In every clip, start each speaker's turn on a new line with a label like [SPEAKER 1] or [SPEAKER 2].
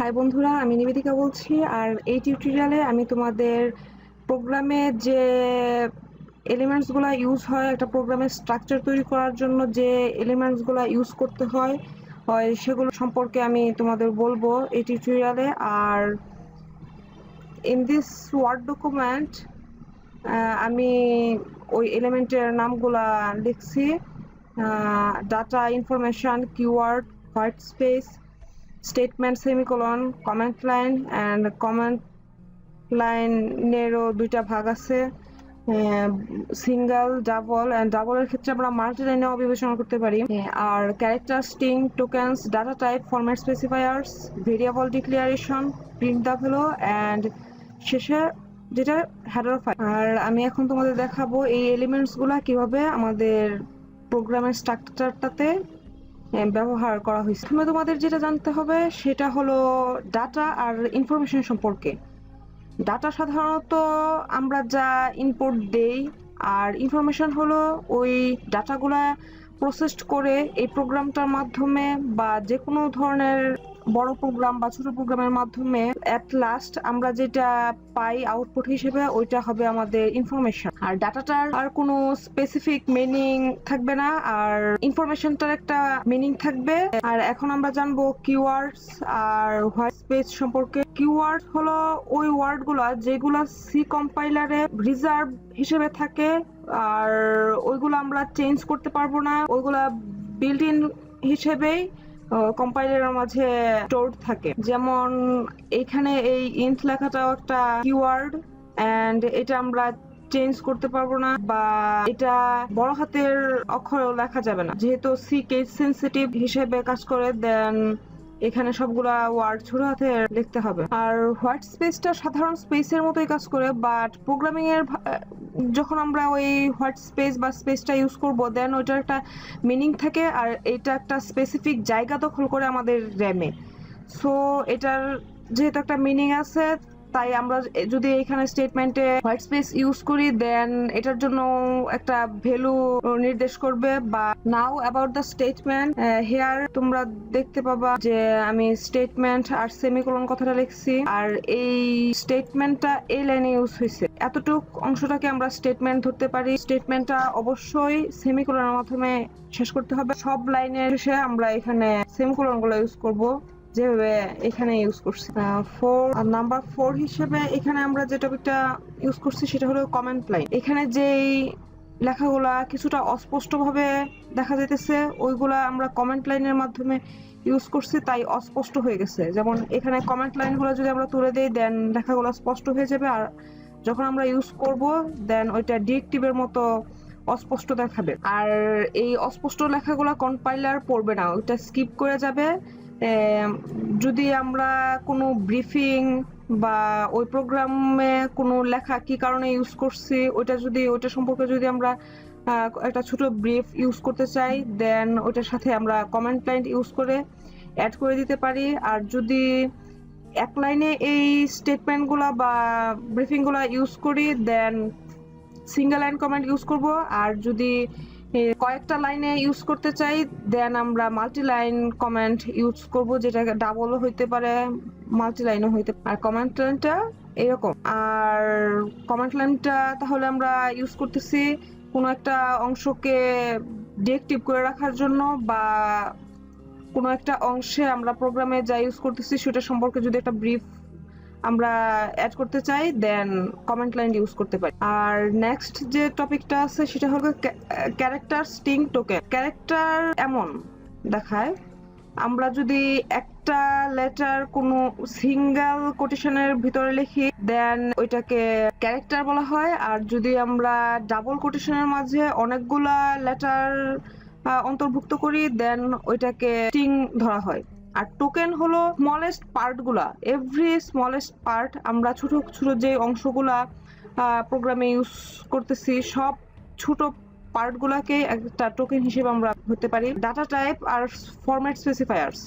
[SPEAKER 1] High বন্ধুরা, আমি নিবেদিকা বলছি। আর এই টিউটোরিয়ালে আমি তোমাদের প্রোগ্রামে যে এলিমেন্টসগুলো ইউজ হয়, একটা প্রোগ্রামের স্ট্রাকচার তৈরি করার জন্য যে এলিমেন্টসগুলো ইউজ করতে হয় সেগুলো সম্পর্কে আমি তোমাদের বলবো এই টিউটোরিয়ালে। আর ইন দিস ওয়ার্ড ডকুমেন্ট আমি ওই এলিমেন্টের নামগুলা লিখছি: data, information, keyword, white space, statement, semicolon, comment line. And comment লাইনেরও দুইটা ভাগ আছে, সিঙ্গেল, ডাবল। অ্যান্ড ডাবলের ক্ষেত্রে আমরা মাল্টি লাইনেও বিবেচনা করতে পারি। আর character, string, tokens, data type, format specifiers, variable declaration, print the value, and শেষে যেটা হেডার ফাইল। আর আমি এখন তোমাদের দেখাবো এই এলিমেন্টসগুলা কিভাবে আমাদের প্রোগ্রামের স্ট্রাকচারটাতে ব্যবহার করা হয়েছে। প্রথমে তোমাদের যেটা জানতে হবে সেটা হলো ডাটা আর ইনফরমেশন সম্পর্কে। ডাটা সাধারণত আমরা যা ইনপুট দেই, আর ইনফরমেশন হলো ওই ডাটাগুলা প্রসেস করে এই প্রোগ্রামটার মাধ্যমে বা যে কোনো ধরনের বড় প্রোগ্রাম বা ছোট প্রোগ্রামের মাধ্যমে এট লাস্ট আমরা যেটা পাই আউটপুট হিসেবে, ওইটা হবে আমাদের ইনফরমেশন। আর ডাটাটার আর কোনো স্পেসিফিক মিনিং থাকবে না, আর ইনফরমেশনটার একটা মিনিং থাকবে। আর এখন আমরা জানবো কিওয়ার্ডস আর হোয়াইট স্পেস সম্পর্কে। কিওয়ার্ড হলো ওই ওয়ার্ডগুলা যেগুলা সি কম্পাইলারে রিজার্ভ হিসেবে থাকে, আর ওইগুলো আমরা চেঞ্জ করতে পারবো না, ওইগুলা বিল্ট ইন হিসেবেই কম্পাইলারের মাঝে স্টোরড থাকে। যেমন এখানে এই ইন্ট লেখাটাও একটা কিওয়ার্ড, এন্ড এটা আমরা চেঞ্জ করতে পারবো না, বা এটা বড় হাতের অক্ষরেও লেখা যাবে না, যেহেতু সি কেস সেনসিটিভ হিসেবে কাজ করে। দেন এখানে সবগুলা ওয়ার্ড ছোট হাতে লিখতে হবে। আর হোয়াইট স্পেসটা সাধারণ স্পেসের মতোই কাজ করে, বাট প্রোগ্রামিং এর যখন আমরা ওই হোয়াইট স্পেস বা স্পেসটা ইউজ করব, দেন ওইটার একটা মিনিং থাকে, আর এটা একটা স্পেসিফিক জায়গা দখল করে আমাদের র্যামে। সো এটার যেহেতু একটা মিনিং আছে, তাই আমরা যদি এখানে স্টেটমেন্টে হোয়াইট স্পেস ইউজ করি, দেন এটার জন্য একটা ভ্যালু নির্দেশ করবে। বা নাও অ্যাবাউট দ্য স্টেটমেন্ট, হেয়ার তোমরা দেখতে পাবা যে আমি স্টেটমেন্ট আর সেমিকোলন কথাটা লিখছি, আর এই স্টেটমেন্টটা এই লাইনে ইউজ হয়েছে। এতটুক অংশটাকে আমরা স্টেটমেন্ট ধরতে পারি। স্টেটমেন্টটা অবশ্যই সেমিকোলনের মাধ্যমে শেষ করতে হবে। সব লাইনের শেষে আমরা এখানে সেমিকোলন গুলো ইউজ করব, যেভাবে এখানে ইউজ করছি। নাম্বার 4 হিসেবে এখানে আমরা যে টপিকটা ইউজ করছি সেটা হলো কমেন্ট লাইন। এখানে যেই লেখাগুলা কিছুটা অস্পষ্ট ভাবে দেখা যাইতেছে, ওইগুলা আমরা কমেন্ট লাইনের মাধ্যমে ইউজ করছি, তাই অস্পষ্ট হয়ে গেছে। যেমন এখানে কমেন্ট লাইনগুলো যদি আমরা তুলে দিই, দেন লেখাগুলো স্পষ্ট হয়ে যাবে, আর যখন আমরা ইউজ করব দেন ওইটা ডিরেক্টিভের মতো অস্পষ্ট দেখাবে। আর এই অস্পষ্ট লেখাগুলো কম্পাইলার পড়বে না, ওইটা স্কিপ করে যাবে। যদি আমরা কোনো ব্রিফিং বা ওই প্রোগ্রামে কোনো লেখা কি কারণে ইউজ করছি ওইটা সম্পর্কে যদি আমরা একটা ছোট ব্রিফ ইউজ করতে চাই, দেন ওইটার সাথে আমরা কমেন্ট লাইন ইউজ করে অ্যাড করে দিতে পারি। আর যদি এক লাইনে এই স্টেটমেন্টগুলো বা ব্রিফিংগুলো ইউজ করি, দেন সিঙ্গেল লাইন কমেন্ট ইউজ করব। আর যদি কয়েকটা লাইনে ইউজ করতে চাই, দেন আমরা মাল্টি লাইন কমেন্ট ইউজ করব, যেটা ডাবল হইতে পারে, মাল্টি লাইনও হইতে পারে। আর কমেন্ট লাইনটা এরকম। আর কমেন্ট লাইনটা তাহলে আমরা ইউজ করতেছি কোনো একটা অংশকে ডিরেক্টিভ করে রাখার জন্য, বা কোনো একটা অংশে আমরা প্রোগ্রামে যা ইউজ করতেছি সেটা সম্পর্কে যদি একটা ব্রিফ আমরা অ্যাড করতে চাই, দেন কমেন্ট লাইন ইউজ করতে পারি। আর নেক্সট যে টপিকটা আছে সেটা হলো ক্যারেক্টার, স্ট্রিং, টোকেন। ক্যারেক্টার এমন দেখায়, আমরা যদি একটা লেটার কোনো সিঙ্গেল কোটেশনের ভিতরে লিখি, দেন ওইটাকে ক্যারেক্টার বলা হয়। আর যদি আমরা ডাবল কোটেশনের মাঝে অনেকগুলা লেটার অন্তর্ভুক্ত করি, দেন ওইটাকে স্ট্রিং ধরা হয়। আর টোকেন হলো স্মলেস্ট পার্ট গুলা, এভরি স্মলেস্ট পার্ট, আমরা ছোট ছোট যে অংশগুলা প্রোগ্রামে ইউজ করতেছি, সব ছোট পার্ট গুলাকে একটা টোকেন হিসেবে আমরা ধরতে পারি। ডাটা টাইপ আর ফরম্যাট স্পেসিফায়ার্স।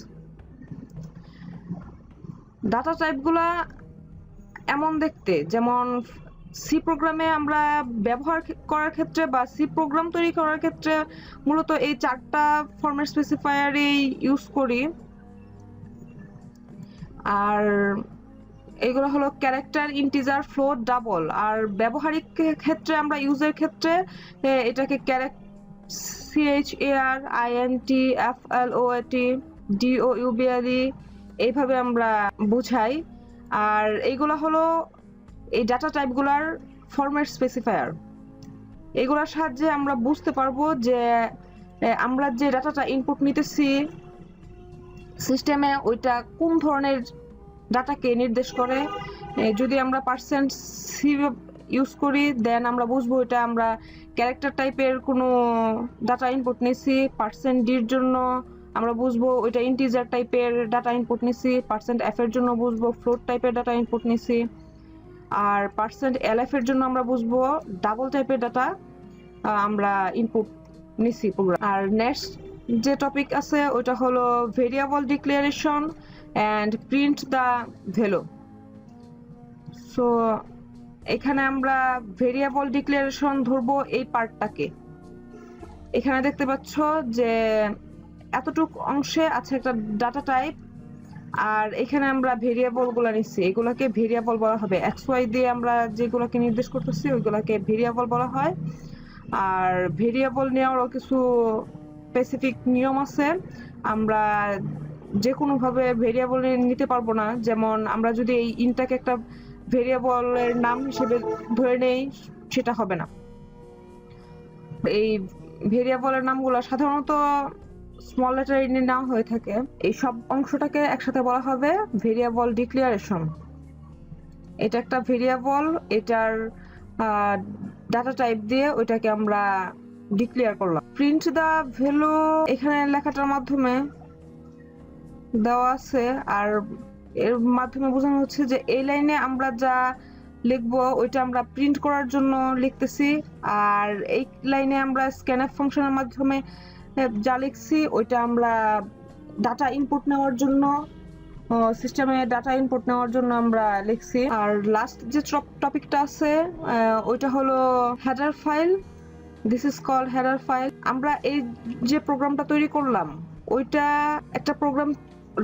[SPEAKER 1] ডাটা টাইপ গুলা এমন দেখতে, যেমন সি প্রোগ্রামে আমরা ব্যবহার করার ক্ষেত্রে বা সি প্রোগ্রাম তৈরি করার ক্ষেত্রে মূলত এই 4টা ফরম্যাট স্পেসিফায়ারই ইউজ করি। আর এগুলো হলো ক্যারেক্টার, ইন্টিজার, ফ্লোট, ডাবল। আর ব্যবহারিক ক্ষেত্রে আমরা ইউজের ক্ষেত্রে এটাকে CHARINT, FLOAT, DOUBLE এইভাবে আমরা বুঝাই। আর এইগুলো হলো এই ডাটা টাইপগুলোর ফরম্যাট স্পেসিফায়ার। এগুলোর সাহায্যে আমরা বুঝতে পারবো যে আমরা যে ডাটাটা ইনপুট নিতেছি সিস্টেমে ওইটা কোন ধরনের ডাটাকে নির্দেশ করে। যদি আমরা %C ইউজ করি দেন আমরা বুঝবো এটা আমরা ক্যারেক্টার টাইপের কোনো ডাটা ইনপুট নিছি। %D-র জন্য আমরা বুঝবো ওইটা ইন্টিজার টাইপের ডাটা ইনপুট নিছি। %F এর জন্য বুঝবো ফ্লোট টাইপের ডাটা ইনপুট নিছি। আর %LF এর জন্য আমরা বুঝবো ডাবল টাইপের ডাটা আমরা ইনপুট নিছি প্রোগ্রাম। আর নেক্সট যে টপিক আছে ওটা হলো variable declaration and print the value. So এখানে আমরা ভেরিয়েবল ডিক্লারেশন ধরবো এই পার্টটাকে। এখানে দেখতে পাচ্ছ যে এতটুকু অংশে আছে একটা ডাটা টাইপ, আর এখানে আমরা ভেরিয়েবল গুলা নিচ্ছি, এগুলাকে ভেরিয়েবল বলা হবে। XY দিয়ে আমরা যেগুলোকে নির্দেশ করতেছি ওইগুলাকে ভেরিয়েবল বলা হয়। আর ভেরিয়েবল নেওয়ারও কিছু স্পেসিফিক নিয়ম আছে। আমরা যে কোনো ভাবে ভেরিয়েবল নিতে পারবো না। যেমন আমরা যদি এই ইনটাকে একটা ভেরিয়েবলের নাম হিসেবে ধরে নেই সেটা হবে না। এই ভেরিয়েবলের নামগুলো সাধারণত স্মল লেটার নেওয়া হয়ে থাকে। এই সব অংশটাকে একসাথে বলা হবে ভেরিয়েবল ডিক্লারেশন। এটা একটা ভেরিয়েবল, এটার ডাটা টাইপ দিয়ে ওইটাকে আমরা ডিক্লেয়ার করলাম। প্রিন্ট দা ভ্যালু এখানে লেখাটার মাধ্যমে দেওয়া আছে, আর এর মাধ্যমে বোঝানো হচ্ছে যে এই লাইনে আমরা যা লিখবো ওইটা আমরা প্রিন্ট করার জন্য লিখতেছি। আর এই লাইনে আমরা স্ক্যানএফ ফাংশনের মাধ্যমে যা লিখছি ওইটা আমরা ডাটা ইনপুট নেওয়ার জন্য, সিস্টেমে ডাটা ইনপুট নেওয়ার জন্য আমরা লিখছি। আর লাস্ট যে টপিকটা আছে ওইটা হলো header file. This is called header file. আমরা এই যে প্রোগ্রামটা তৈরি করলাম ওইটা একটা প্রোগ্রাম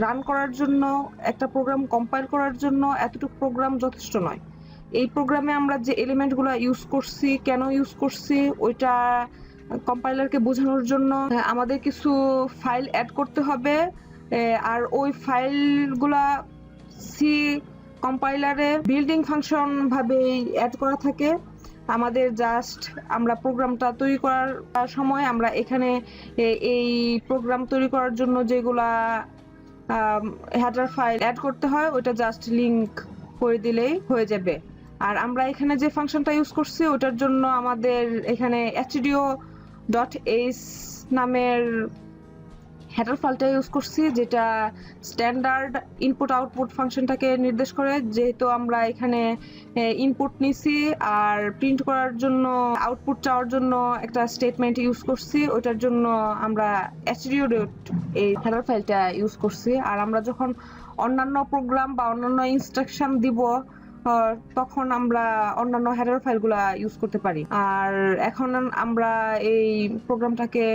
[SPEAKER 1] রান করার জন্য, একটা প্রোগ্রাম কম্পাইল করার জন্য এতটুকু প্রোগ্রাম যথেষ্ট নয়। এই প্রোগ্রামে আমরা যে এলিমেন্টগুলো ইউজ করছি, কেন ইউজ করছি ওইটা কম্পাইলারকে বোঝানোর জন্য আমাদের কিছু ফাইল অ্যাড করতে হবে। আর ওই ফাইলগুলা সি কম্পাইলারে বিল্ডিং ফাংশন ভাবে অ্যাড করা থাকে। আমাদের জাস্ট আমরা প্রোগ্রামটা তৈরি করার সময় আমরা এখানে এই প্রোগ্রাম তৈরি করার জন্য যেগুলা হেডার ফাইল অ্যাড করতে হয় ওটা জাস্ট লিংক করে দিলেই হয়ে যাবে। আর আমরা এখানে যে ফাংশনটা ইউজ করছি ওটার জন্য আমাদের এখানে stdio.h নামের হেডার ফাইলটা ইউজ করছি, যেটা স্ট্যান্ডার্ড ইনপুট আউটপুট ফাংশনটাকে নির্দেশ করে। যেহেতু আমরা এখানে ইনপুট নিছি আর প্রিন্ট করার জন্য আউটপুট চাওয়ার জন্য একটা স্টেটমেন্ট ইউজ করছি, ওটার জন্য আমরা stdio. এই হেডার ফাইলটা ইউজ করছি। আর আমরা যখন অন্যান্য প্রোগ্রাম বা অন্যান্য ইনস্ট্রাকশন দিব তখন আমরা অন্যান্য হেডার ফাইলগুলা ইউজ করতে পারি। আর এখন আমরা এই প্রোগ্রামটাকে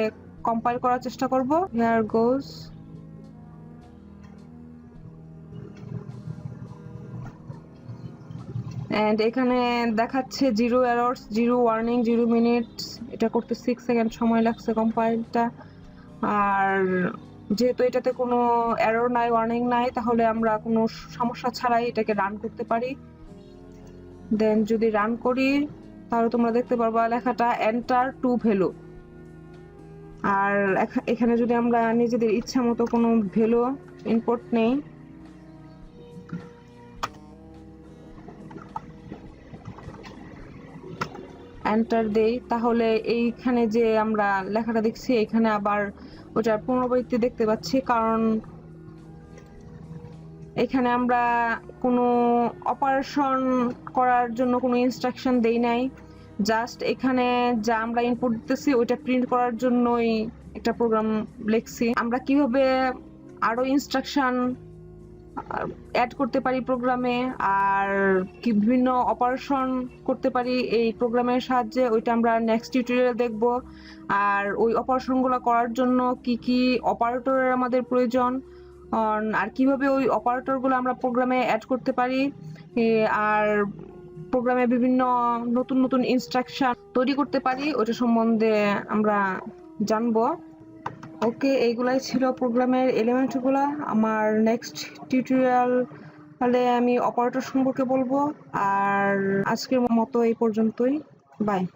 [SPEAKER 1] কম্পাইল করার চেষ্টা করব। Here goes. And এখানে দেখাচ্ছে 0 errors, 0 warning, 0 minutes। এটা করতে 6 সেকেন্ড সময় লাগছে কম্পাইলটা। আর যেহেতু এটাতে কোনো এরর নাই, ওয়ার্নিং নাই, তাহলে আমরা কোনো সমস্যা ছাড়াই এটাকে রান করতে পারি। দেন যদি রান করি তাহলে তোমরা দেখতে পারবা লেখাটা এন্টার টু ভ্যালু। আর এখানে যদি আমরা নিজেদের ইচ্ছা মতো কোনো ভ্যালু ইনপুট নেই, এন্টার দেই, তাহলে এইখানে যে আমরা লেখাটা দেখছি এখানে আবার ওটার পুনরাবৃত্তি দেখতে পাচ্ছি। কারণ এখানে আমরা কোনো অপারেশন করার জন্য কোনো ইনস্ট্রাকশন দেই নাই, জাস্ট এখানে যা আমরা ইনপুট দিতেছি ওইটা প্রিন্ট করার জন্যই একটা প্রোগ্রাম লিখছি। আমরা কিভাবে আরো ইনস্ট্রাকশন অ্যাড করতে পারি প্রোগ্রামে আর কি বিভিন্ন অপারেশন করতে পারি এই প্রোগ্রামের সাহায্যে, ওইটা আমরা নেক্সট টিউটোরিয়ালে দেখব। আর ওই অপারেশনগুলো করার জন্য কি কি অপারেটরের আমাদের প্রয়োজন আর কিভাবে ওই অপারেটর গুলো আমরা প্রোগ্রামে অ্যাড করতে পারি, আর প্রোগ্রামে বিভিন্ন নতুন নতুন ইনস্ট্রাকশন তৈরি করতে পারি, ওটা সম্বন্ধে আমরা জানবো। ওকে, এইগুলাই ছিল প্রোগ্রামের এলিমেন্ট গুলা। আমার নেক্সট টিউটোরিয়াল তাহলে আমি অপারেটর সম্পর্কে বলবো। আর আজকের মতো এই পর্যন্তই। বাই।